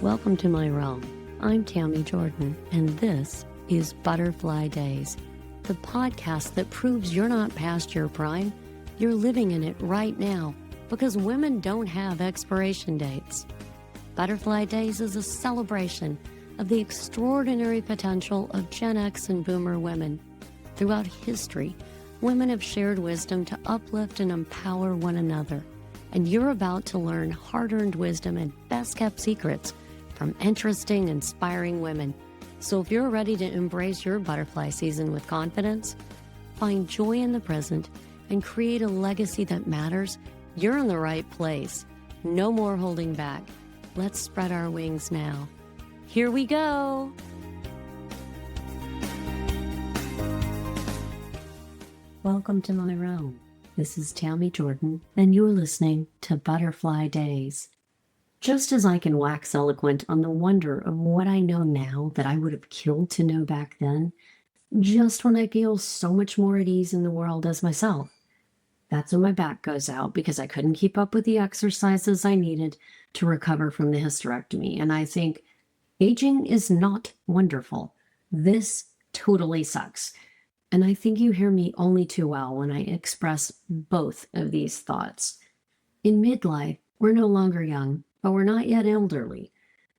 Welcome to my realm. I'm Tami Jorden, and this is Butterfly Days, the podcast that proves you're not past your prime, you're living in it right now, because women don't have expiration dates. Butterfly Days is a celebration of the extraordinary potential of Gen X and Boomer women. Throughout history, women have shared wisdom to uplift and empower one another, and you're about to learn hard-earned wisdom and best-kept secrets from interesting, inspiring women. So if you're ready to embrace your butterfly season with confidence, find joy in the present, and create a legacy that matters, you're in the right place. No more holding back. Let's spread our wings now. Here we go. Welcome to my realm. This is Tami Jorden, and you're listening to Butterfly Days. Just as I can wax eloquent on the wonder of what I know now that I would have killed to know back then, just when I feel so much more at ease in the world as myself. That's when my back goes out because I couldn't keep up with the exercises I needed to recover from the hysterectomy. And I think aging is not wonderful. This totally sucks. And I think you hear me only too well when I express both of these thoughts. In midlife, we're no longer young, but we're not yet elderly.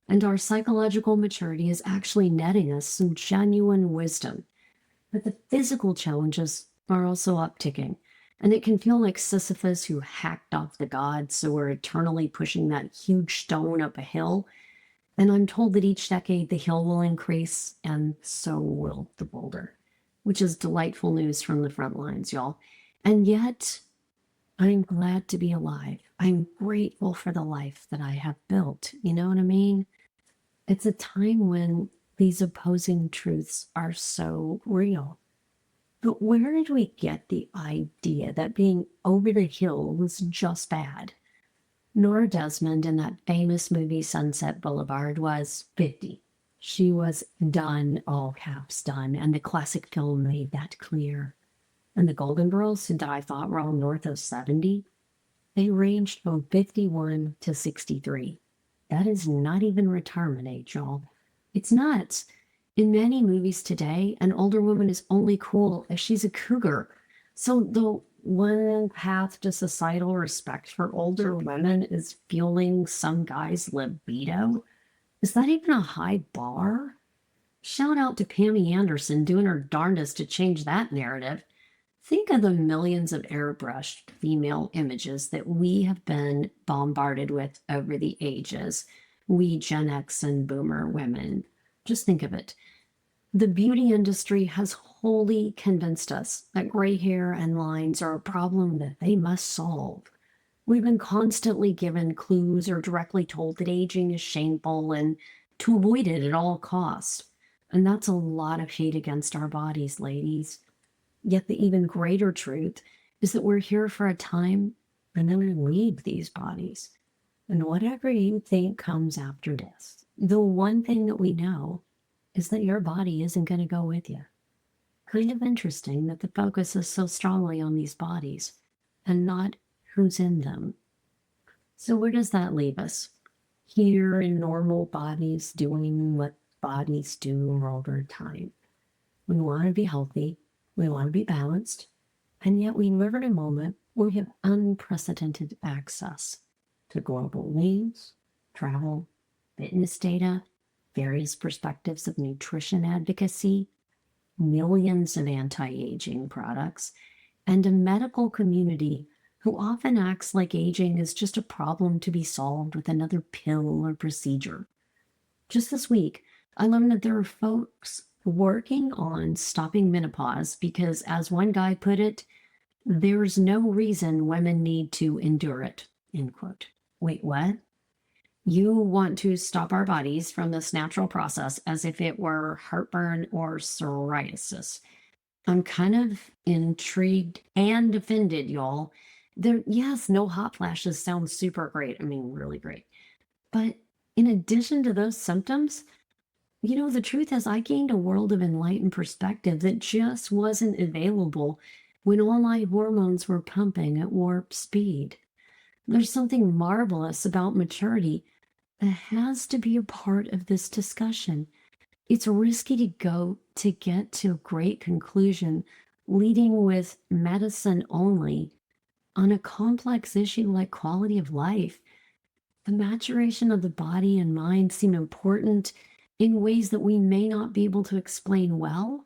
And our psychological maturity is actually netting us some genuine wisdom. But the physical challenges are also upticking. And it can feel like Sisyphus who hacked off the gods, so we're eternally pushing that huge stone up a hill. And I'm told that each decade the hill will increase, and so will the boulder, which is delightful news from the front lines, y'all. And yet, I'm glad to be alive. I'm grateful for the life that I have built. You know what I mean? It's a time when these opposing truths are so real. But where did we get the idea that being over the hill was just bad? Nora Desmond in that famous movie Sunset Boulevard was 50. She was done, all caps done, and the classic film made that clear. And the Golden Girls, who I thought were all north of 70, they ranged from 51 to 63. That is not even retirement age, y'all. It's nuts. In many movies today, an older woman is only cool if she's a cougar. So the one path to societal respect for older women is fueling some guy's libido. Is that even a high bar? Shout out to Pammy Anderson doing her darndest to change that narrative. Think of the millions of airbrushed female images that we have been bombarded with over the ages, we Gen X and Boomer women. Just think of it. The beauty industry has wholly convinced us that gray hair and lines are a problem that they must solve. We've been constantly given clues or directly told that aging is shameful and to avoid it at all costs. And that's a lot of hate against our bodies, ladies. Yet the even greater truth is that we're here for a time and then we leave these bodies. And whatever you think comes after this, the one thing that we know is that your body isn't going to go with you. Kind of interesting that the focus is so strongly on these bodies and not who's in them. So where does that leave us? Here in normal bodies doing what bodies do over time. We want to be healthy. We want to be balanced, and yet we live in a moment where we have unprecedented access to global news, travel, fitness data, various perspectives of nutrition advocacy, millions of anti-aging products, and a medical community who often acts like aging is just a problem to be solved with another pill or procedure. Just this week, I learned that there are folks working on stopping menopause because, as one guy put it, there's no reason women need to endure it, end quote. Wait, what? You want to stop our bodies from this natural process as if it were heartburn or psoriasis. I'm kind of intrigued and offended, y'all. Yes, no hot flashes sounds super great. I mean, really great. But in addition to those symptoms, you know, the truth is I gained a world of enlightened perspective that just wasn't available when all my hormones were pumping at warp speed. There's something marvelous about maturity that has to be a part of this discussion. It's risky to get to a great conclusion leading with medicine only on a complex issue like quality of life. The maturation of the body and mind seem important in ways that we may not be able to explain well.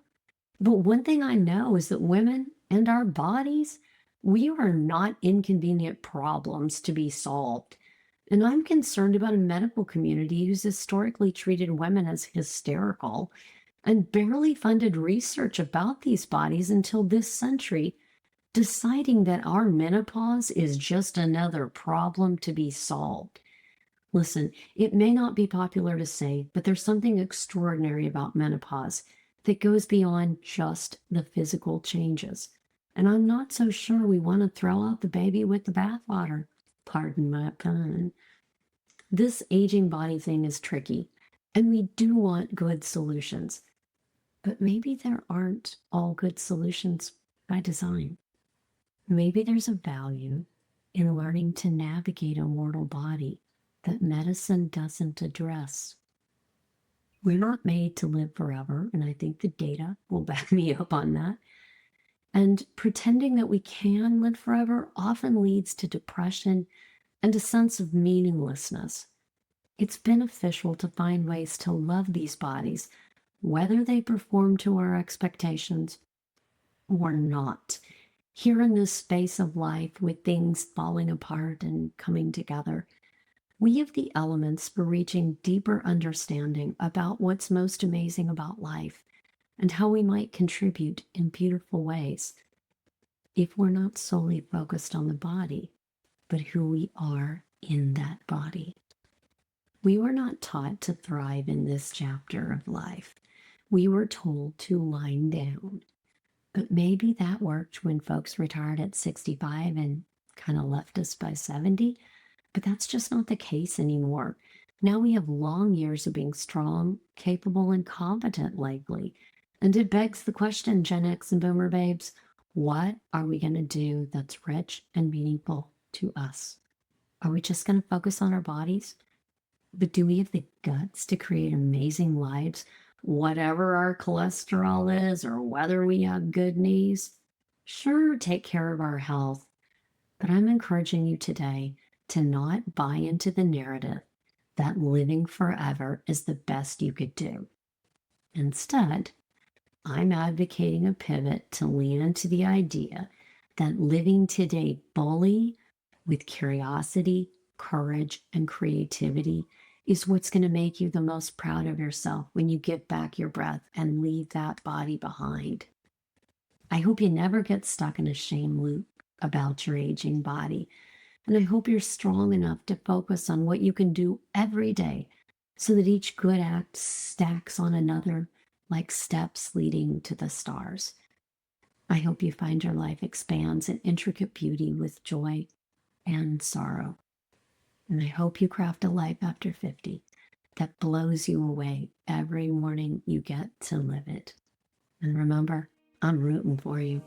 But one thing I know is that women and our bodies, we are not inconvenient problems to be solved. And I'm concerned about a medical community who's historically treated women as hysterical and barely funded research about these bodies until this century, deciding that our menopause is just another problem to be solved. Listen, it may not be popular to say, but there's something extraordinary about menopause that goes beyond just the physical changes. And I'm not so sure we want to throw out the baby with the bathwater. Pardon my pun. This aging body thing is tricky, and we do want good solutions. But maybe there aren't all good solutions by design. Maybe there's a value in learning to navigate a mortal body that medicine doesn't address. We're not made to live forever, and I think the data will back me up on that. And pretending that we can live forever often leads to depression and a sense of meaninglessness. It's beneficial to find ways to love these bodies, whether they perform to our expectations or not. Here in this space of life, with things falling apart and coming together, we have the elements for reaching deeper understanding about what's most amazing about life and how we might contribute in beautiful ways if we're not solely focused on the body, but who we are in that body. We were not taught to thrive in this chapter of life. We were told to wind down. But maybe that worked when folks retired at 65 and kind of left us by 70. But that's just not the case anymore. Now we have long years of being strong, capable, and competent lately. And it begs the question, Gen X and Boomer babes, what are we going to do that's rich and meaningful to us? Are we just going to focus on our bodies? But do we have the guts to create amazing lives, whatever our cholesterol is or whether we have good knees? Sure, take care of our health. But I'm encouraging you today to not buy into the narrative that living forever is the best you could do. Instead, I'm advocating a pivot to lean into the idea that living today fully with curiosity, courage, and creativity is what's going to make you the most proud of yourself when you give back your breath and leave that body behind. I hope you never get stuck in a shame loop about your aging body. And I hope you're strong enough to focus on what you can do every day so that each good act stacks on another like steps leading to the stars. I hope you find your life expands in intricate beauty with joy and sorrow. And I hope you craft a life after 50 that blows you away every morning you get to live it. And remember, I'm rooting for you.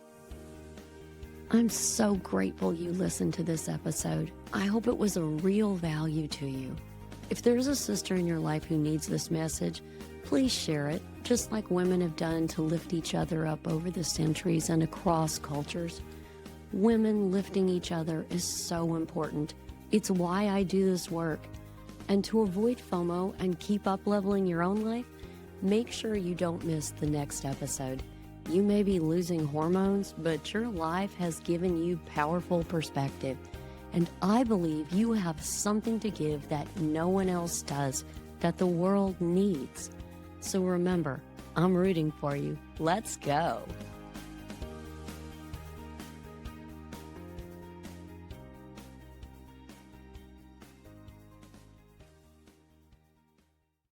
I'm so grateful you listened to this episode. I hope it was a real value to you. If there's a sister in your life who needs this message, please share it, just like women have done to lift each other up over the centuries and across cultures. Women lifting each other is so important. It's why I do this work. And to avoid FOMO and keep up leveling your own life, make sure you don't miss the next episode. You may be losing hormones, but your life has given you powerful perspective. And I believe you have something to give that no one else does, that the world needs. So remember, I'm rooting for you. Let's go.